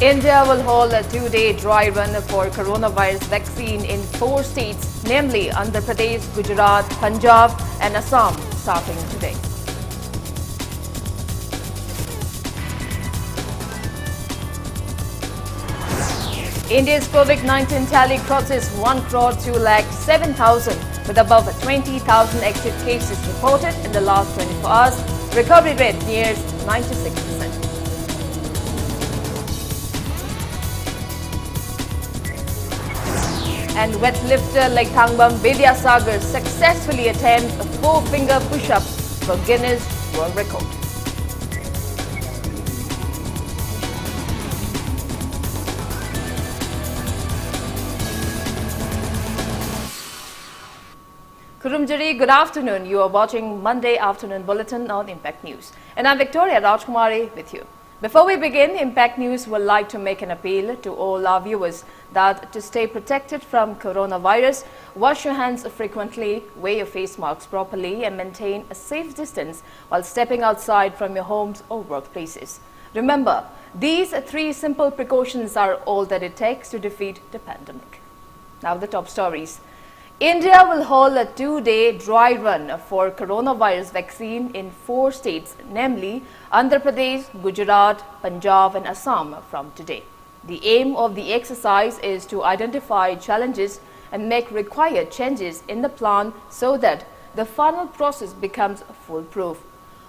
India will hold a two-day dry run for coronavirus vaccine in 4 states, namely Andhra Pradesh, Gujarat, Punjab and Assam, starting today. India's COVID-19 tally crosses 1,02,07,000 with above 20,000 active cases reported in the last 24 hours. Recovery rate nears 96%. And weightlifter like Thangbam Vidyasagar successfully attempts a 4-finger push-up for Guinness World Record. Kurumjari, good afternoon. You are watching Monday Afternoon Bulletin on Impact News. And I'm Victoria RAJKUMARI with you. Before we begin, Impact News would like to make an appeal to all our viewers that to stay protected from coronavirus, wash your hands frequently, wear your face masks properly and maintain a safe distance while stepping outside from your homes or workplaces. Remember, these 3 simple precautions are all that it takes to defeat the pandemic. Now the top stories. India will hold a 2-day dry run for coronavirus vaccine in 4 states, namely Andhra Pradesh, Gujarat, Punjab and Assam from today. The aim of the exercise is to identify challenges and make required changes in the plan so that the final process becomes foolproof.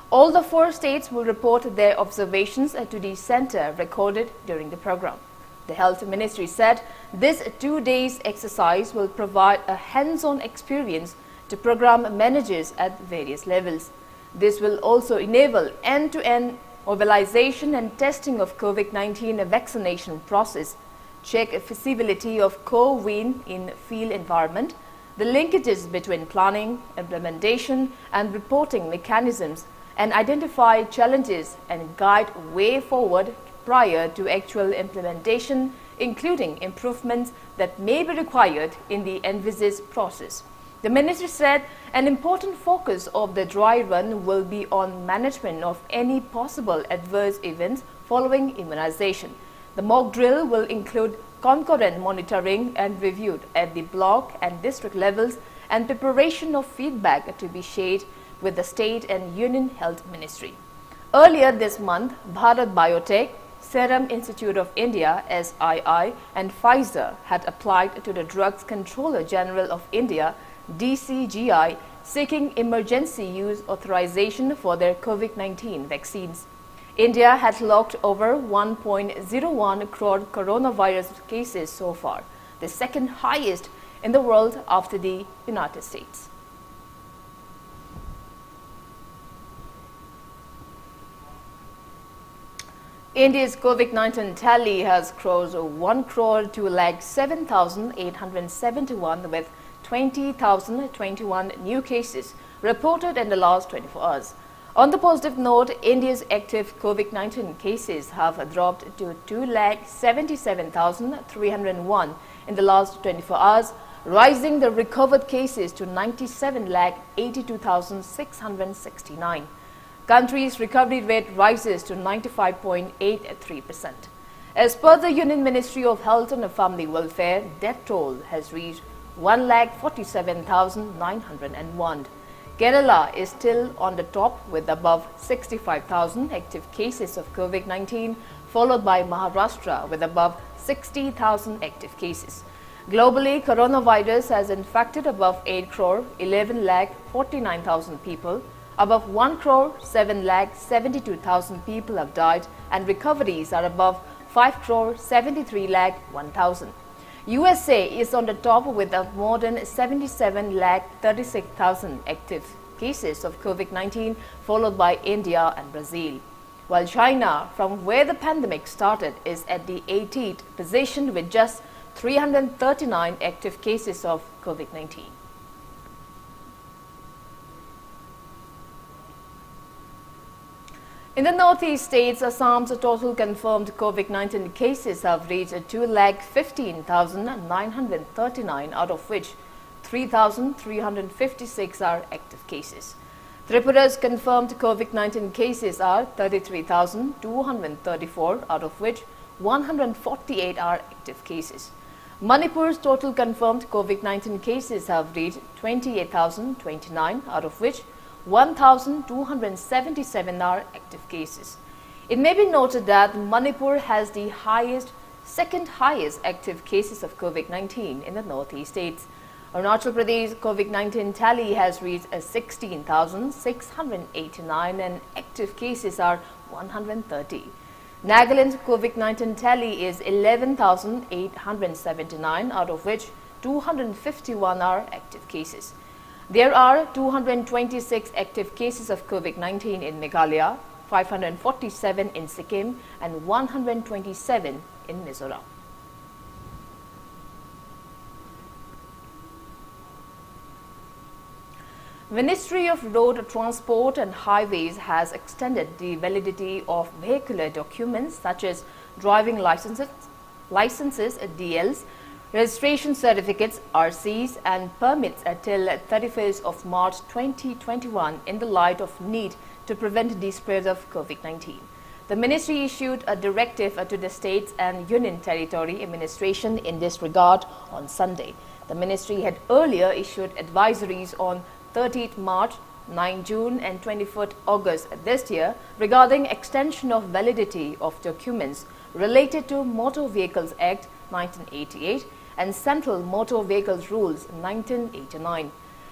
All the 4 states will report their observations to the center recorded during the program. The Health Ministry said this 2 days exercise will provide a hands-on experience to program managers at various levels. This will also enable end-to-end mobilization and testing of COVID-19 vaccination process, check feasibility of co-win in field environment, the linkages between planning, implementation and reporting mechanisms, and identify challenges and guide way forward prior to actual implementation, including improvements that may be required in the envisaged process. The ministry said an important focus of the dry run will be on management of any possible adverse events following immunization. The mock drill will include concurrent monitoring and reviewed at the block and district levels and preparation of feedback to be shared with the state and union health ministry. Earlier this month, Bharat Biotech, Serum Institute of India (SII) and Pfizer had applied to the Drugs Controller General of India (DCGI) seeking emergency use authorization for their COVID-19 vaccines. India has logged over 1.01 crore coronavirus cases so far, the second highest in the world after the United States. India's COVID-19 tally has crossed 1,02,07,871 with 20,021 new cases reported in the last 24 hours. On the positive note, India's active COVID-19 cases have dropped to 2,77,301 in the last 24 hours, rising the recovered cases to 97,82,669. Country's recovery rate rises to 95.83%. As per the Union Ministry of Health and Family Welfare, death toll has reached 1,47,901. Kerala is still on the top with above 65,000 active cases of COVID-19, followed by Maharashtra with above 60,000 active cases. Globally, coronavirus has infected above 8 crore 11 lakh 49,000 people. Above 1 crore 7 lakh 72,000 people have died and recoveries are above 5 crore 73 lakh 1,000. USA is on the top with more than 77 lakh 36,000 active cases of COVID-19, followed by India and Brazil. While China, from where the pandemic started, is at the 18th position with just 339 active cases of COVID-19. In the northeast states, Assam's total confirmed COVID-19 cases have reached 2,15,939, out of which 3,356 are active cases. Tripura's confirmed COVID-19 cases are 33,234, out of which 148 are active cases. Manipur's total confirmed COVID-19 cases have reached 28,029, out of which 1,277 are active cases. It may be noted that Manipur has the second highest active cases of COVID-19 in the northeast states. Arunachal Pradesh COVID-19 tally has reached 16,689 and active cases are 130. Nagaland's COVID-19 tally is 11,879, out of which 251 are active cases. There are 226 active cases of COVID-19 in Meghalaya, 547 in Sikkim and 127 in Mizoram. Ministry of Road Transport and Highways has extended the validity of vehicular documents such as driving licenses, DLs, registration certificates, RCs and permits until 31st of March 2021 in the light of need to prevent the spread of COVID-19. The ministry issued a directive to the states and union territory administration in this regard on Sunday. The ministry had earlier issued advisories on 30th March, 9 June and 24th August this year regarding extension of validity of documents related to Motor Vehicles Act 1988 and Central Motor Vehicles Rules 1989.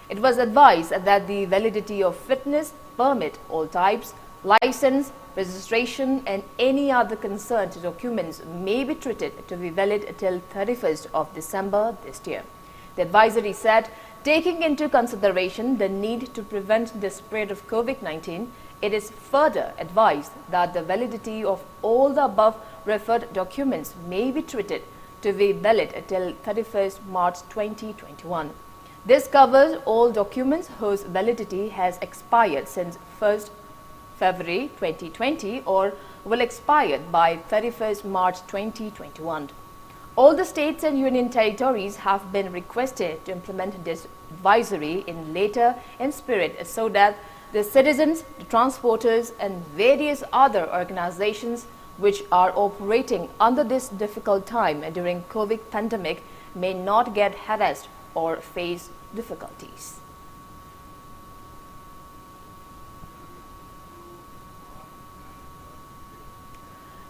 It was advised that the validity of fitness, permit, all types, license, registration and any other concerned documents may be treated to be valid till 31st of December this year. The advisory said, taking into consideration the need to prevent the spread of COVID-19, it is further advised that the validity of all the above referred documents may be treated to be valid until 31st March 2021. This covers all documents whose validity has expired since 1st February 2020 or will expire by 31st March 2021. All the states and union territories have been requested to implement this advisory in letter and spirit so that the citizens, the transporters and various other organizations which are operating under this difficult time during COVID pandemic may not get harassed or face difficulties.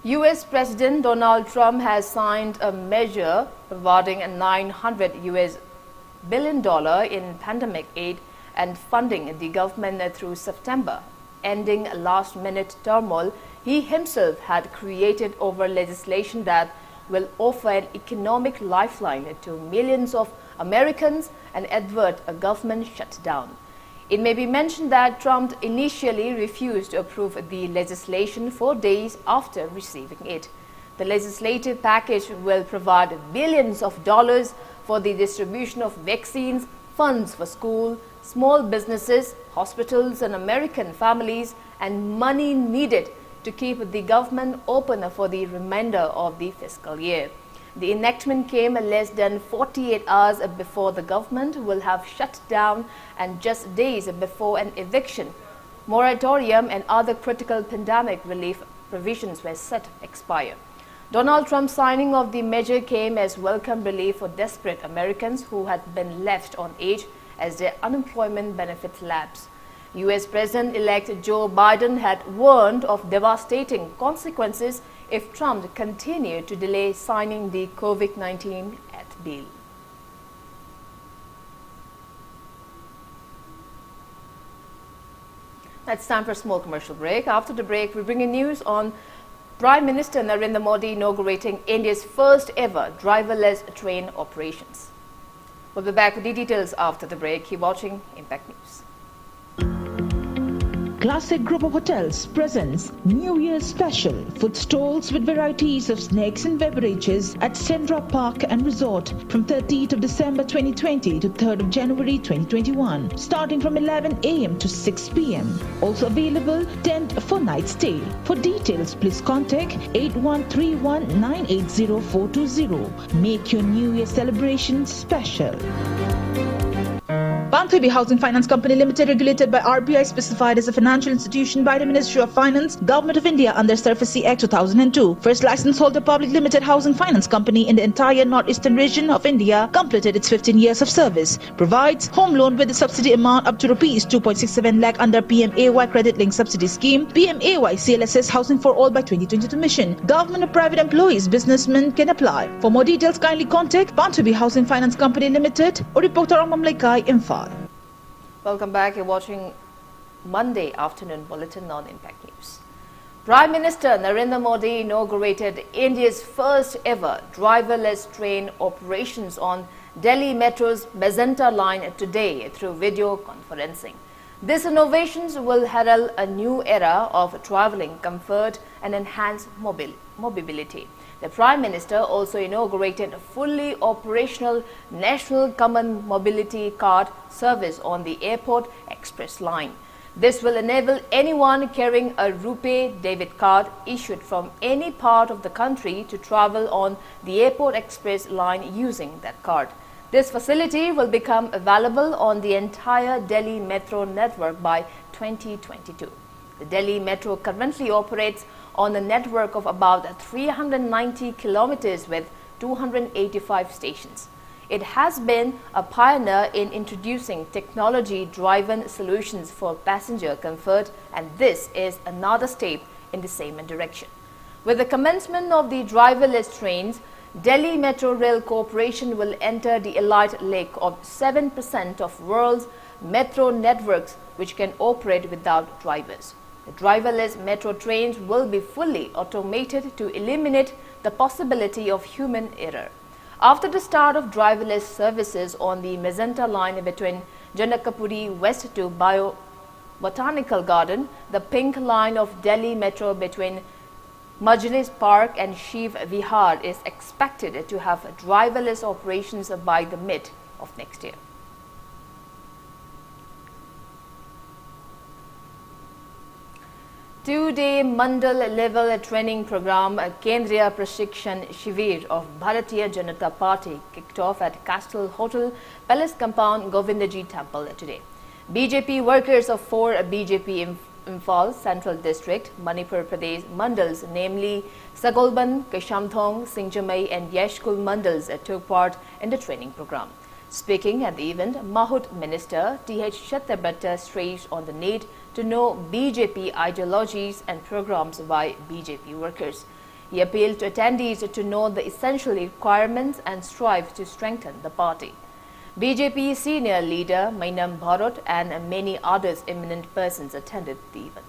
US President Donald Trump has signed a measure providing a $900 billion in pandemic aid and funding the government through September, ending last-minute turmoil he himself had created over legislation that will offer an economic lifeline to millions of Americans and avert a government shutdown. It may be mentioned that Trump initially refused to approve the legislation 4 days after receiving it. The legislative package will provide billions of dollars for the distribution of vaccines, funds for school, small businesses, hospitals and American families, and money needed to keep the government open for the remainder of the fiscal year. The enactment came less than 48 hours before the government will have shut down and just days before an eviction, moratorium and other critical pandemic relief provisions were set to expire. Donald Trump's signing of the measure came as welcome relief for desperate Americans who had been left on edge as their unemployment benefits lapsed. US President-elect Joe Biden had warned of devastating consequences if Trump continued to delay signing the COVID-19 aid bill. It's time for a small commercial break. After the break, we bring you news on Prime Minister Narendra Modi inaugurating India's first ever driverless train operations. We'll be back with the details after the break. Keep watching Impact News. Classic Group of Hotels presents New Year's Special food stalls with varieties of snacks and beverages at Sendra Park and Resort from 30th of December 2020 to 3rd of January 2021, starting from 11 a.m. to 6 p.m. Also available tent for night stay. For details, please contact 8131980420. Make your New Year celebration special. Panthubi Housing Finance Company Limited, regulated by RBI, specified as a financial institution by the Ministry of Finance, Government of India under Surface Act 2002. First license holder public limited housing finance company in the entire northeastern region of India, completed its 15 years of service. Provides home loan with the subsidy amount up to rupees 2.67 lakh under PMAY Credit Link Subsidy Scheme, PMAY CLSS Housing for All by 2022 mission. Government or private employees, businessmen can apply. For more details, kindly contact Panthubi Housing Finance Company Limited or reporter Mamlaikai Imphal. Welcome back. You're watching Monday afternoon bulletin on Impact News. Prime Minister Narendra Modi inaugurated India's first ever driverless train operations on Delhi Metro's Magenta line today through video conferencing. These innovations will herald a new era of travelling comfort and enhanced mobility. The Prime Minister also inaugurated a fully operational National Common Mobility Card service on the Airport Express line. This will enable anyone carrying a RuPay debit card issued from any part of the country to travel on the Airport Express line using that card. This facility will become available on the entire Delhi Metro network by 2022. The Delhi Metro currently operates on a network of about 390 kilometers with 285 stations. It has been a pioneer in introducing technology-driven solutions for passenger comfort, and this is another step in the same direction. With the commencement of the driverless trains, Delhi Metro Rail Corporation will enter the elite league of 7% of world's metro networks which can operate without drivers. The driverless metro trains will be fully automated to eliminate the possibility of human error. After the start of driverless services on the Magenta line between Janakpuri West to Botanical Garden, the Pink line of Delhi Metro between Majlis Park and Shiv Vihar is expected to have driverless operations by the mid of next year. Two-day Mandal level training program Kendriya Prashikshan Shivir of Bharatiya Janata Party kicked off at Castle Hotel Palace Compound Govindaji Temple today. BJP workers of 4 BJP Imphal Central District, Manipur Pradesh Mandals, namely Sagolban, Keshamthong, Singjamai and Yeshkul Mandals took part in the training program. Speaking at the event, Mahut Minister T.H. Shatabhatta stressed on the need to know BJP ideologies and programs by BJP workers. He appealed to attendees to know the essential requirements and strive to strengthen the party. BJP senior leader Mainam Bharat and many others eminent persons attended the event.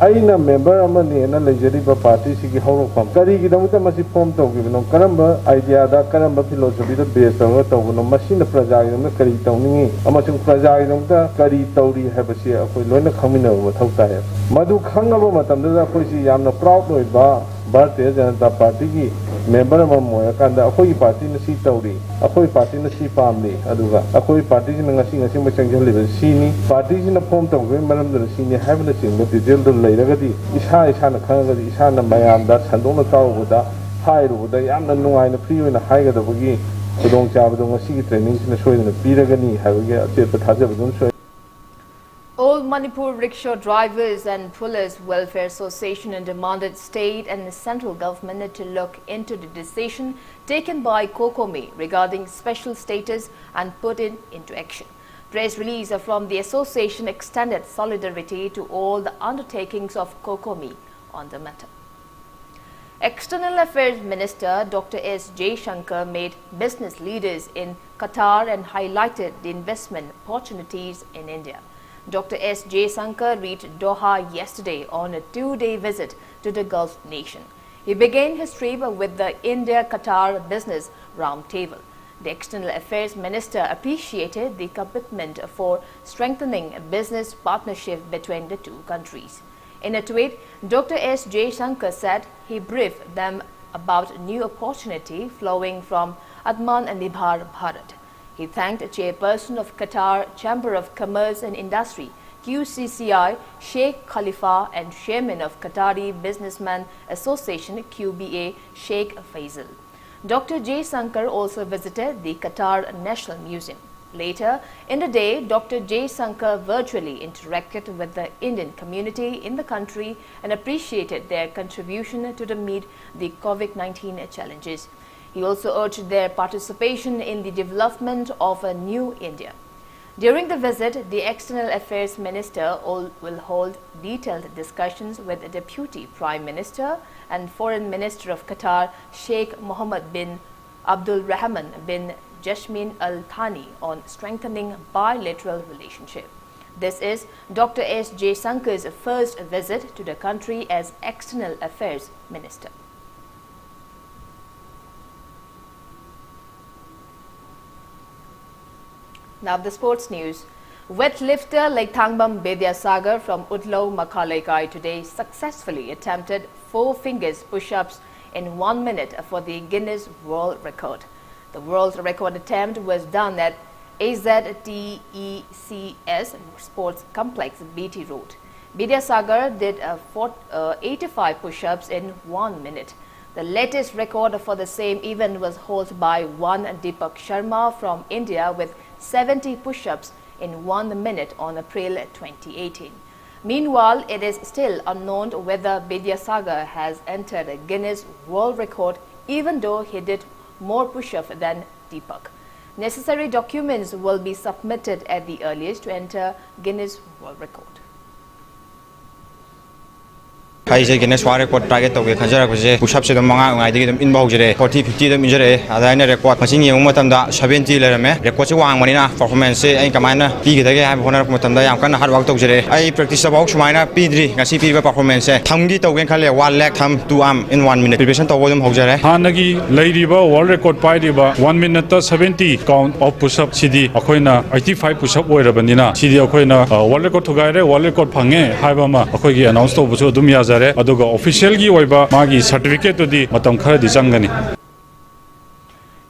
Aina member amani na legislative party sigi horofam kari gidamata masi form tawgibno karamba idea da karamba philosophy da base taw tawno machine praja gidamna kari tawningi amasung praja gidamta kari tawri habasi akoi loina khamina mathau tae madu khangaba matamda akoi si yamna proud oiba Bharatiya Janata Party ki member moya kanda akoi party na si tawri akoi party na si pamli aduga akoi party na ngasi machangjali sini party na form tawbe maram da sini habna sing detail do leiragadi isa na khangadi isa na mayam da sandong tawbuda hairuda yamna nungai na free oina haigadabagi khudong chabdo ngasi training na soidana piragani habage achepa thajabadum soi. All Manipur Rickshaw Drivers and Pullers Welfare Association demanded state and central government to look into the decision taken by COCOMI regarding special status and put it into action. Press release from the association extended solidarity to all the undertakings of COCOMI on the matter. External Affairs Minister Dr. S. Jaishankar made business leaders in Qatar and highlighted the investment opportunities in India. Dr. S. Jaishankar reached Doha yesterday on a 2-day visit to the Gulf nation. He began his trip with the India-Qatar Business Roundtable. The External Affairs Minister appreciated the commitment for strengthening a business partnership between the two countries. In a tweet, Dr. S. Jaishankar said he briefed them about new opportunity flowing from Atman Nirbhar Bharat. He thanked Chairperson of Qatar Chamber of Commerce and Industry, QCCI, Sheikh Khalifa, and Chairman of Qatari Businessman Association, QBA, Sheikh Faisal. Dr. Jaishankar also visited the Qatar National Museum. Later in the day, Dr. Jaishankar virtually interacted with the Indian community in the country and appreciated their contribution to meet the COVID-19 challenges. He also urged their participation in the development of a new India. During the visit, the External Affairs Minister will hold detailed discussions with the Deputy Prime Minister and Foreign Minister of Qatar, Sheikh Mohammed bin Abdul Rahman bin Jasmine Al Thani on strengthening bilateral relationship. This is Dr. S. Jaishankar's first visit to the country as External Affairs Minister. Now the sports news. Weightlifter Leithangbam Bedyasagar from Utlo Makhalaikai today successfully attempted 4 fingers push-ups in 1 minute for the Guinness World Record. The world record attempt was done at AZTECS Sports Complex, BT Road. Bedyasagar did 85 push-ups in 1 minute. The latest record for the same event was held by one Deepak Sharma from India with 70 push-ups in 1 minute on April 2018. Meanwhile, it is still unknown whether Bedyasagar has entered a Guinness World Record even though he did more push-ups than Deepak. Necessary documents will be submitted at the earliest to enter Guinness World Record. I Guinness World Record target to Kanjara push-ups in Manga, I did in Bogere, 40-50 injury, Adana record, Machine Matanda, 70 Lerame, record one Marina, performance, and Kamana, Pig, I have honor Matanda, I'm kind of hard work to I practice about Shmina, Pidri, Nasi performance, Tangi to Winkale, 1 leg, thumb, 2 arm in 1 minute. Preparation to William Hogere. Hanagi, Lady World Record Paidiba, 1 minute 70 count of push-up CD, Akoina, 85 push-up way Rabanina, CD Akoina, World Record to Gaire, World Record Pange, Habama, Akogi announced to Dumiaza. Aduga officially oiba magi certificate to di matam khara di changani.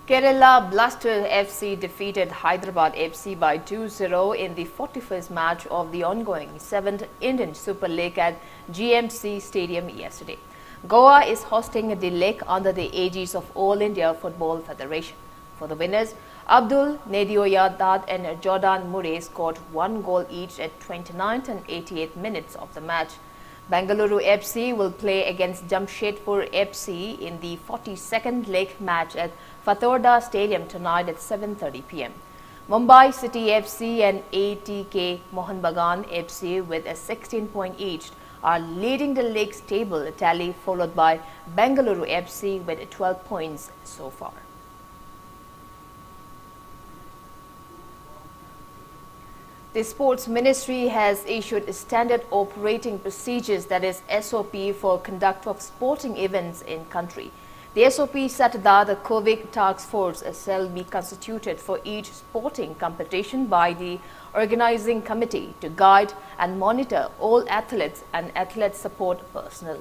Kerala Blaster FC defeated Hyderabad FC by 2-0 in the 41st match of the ongoing 7th Indian Super League at GMC Stadium yesterday. Goa is hosting the league under the aegis of All India Football Federation. For the winners, Abdul Nedioya Dad and Jordan Murray scored 1 goal each at 29th and 88th minutes of the match. Bengaluru FC will play against Jamshedpur FC in the 42nd league match at Fatorda Stadium tonight at 7:30 p.m. Mumbai City FC and ATK Mohan Bagan FC with a 16 point each are leading the league's table tally, followed by Bengaluru FC with 12 points so far. The Sports Ministry has issued standard operating procedures, that is SOP, for conduct of sporting events in country. The SOP said that the COVID task force shall be constituted for each sporting competition by the organizing committee to guide and monitor all athletes and athlete support personnel.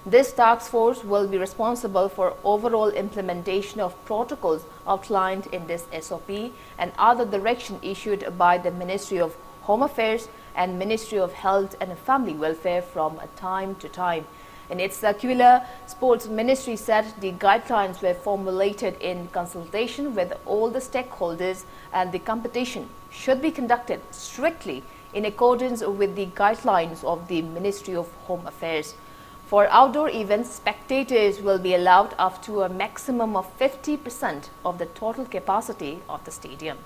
This task force will be responsible for overall implementation of protocols outlined in this SOP and other direction issued by the Ministry of Home Affairs and Ministry of Health and Family Welfare from time to time. In its circular, Sports Ministry said the guidelines were formulated in consultation with all the stakeholders and the competition should be conducted strictly in accordance with the guidelines of the Ministry of Home Affairs. For outdoor events, spectators will be allowed up to a maximum of 50% of the total capacity of the stadium.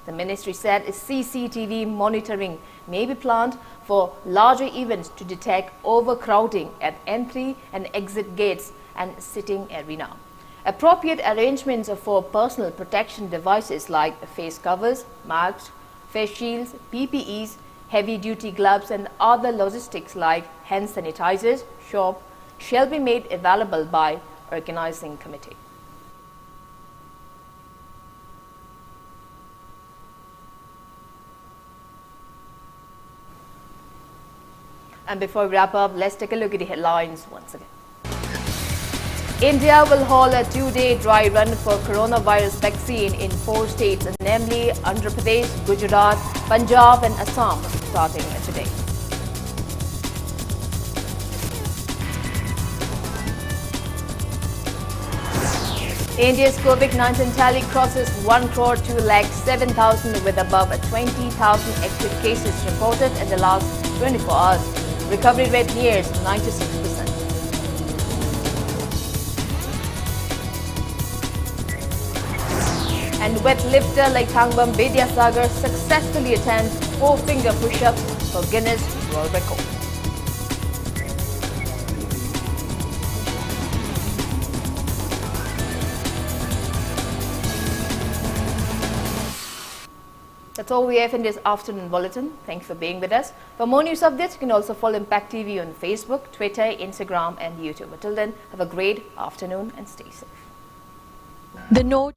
The ministry said CCTV monitoring may be planned for larger events to detect overcrowding at entry and exit gates and sitting arena. Appropriate arrangements for personal protection devices like face covers, masks, face shields, PPEs, heavy-duty gloves and other logistics like hand sanitizers shall be made available by organizing committee. And before we wrap up, let's take a look at the headlines once again. India will hold a 2-day dry run for coronavirus vaccine in 4 states, namely Andhra Pradesh, Gujarat, Punjab and Assam, starting today. India's COVID-19 tally crosses 1 crore 2,07,000 with above 20,000 active cases reported in the last 24 hours. Recovery rate nears 96%. And weightlifter like Thangbam Bediasagar successfully attends 4-finger push-ups for Guinness World Record. That's all we have in this afternoon bulletin. Thanks for being with us. For more news updates, you can also follow Impact TV on Facebook, Twitter, Instagram and YouTube. Until then, have a great afternoon and stay safe. The note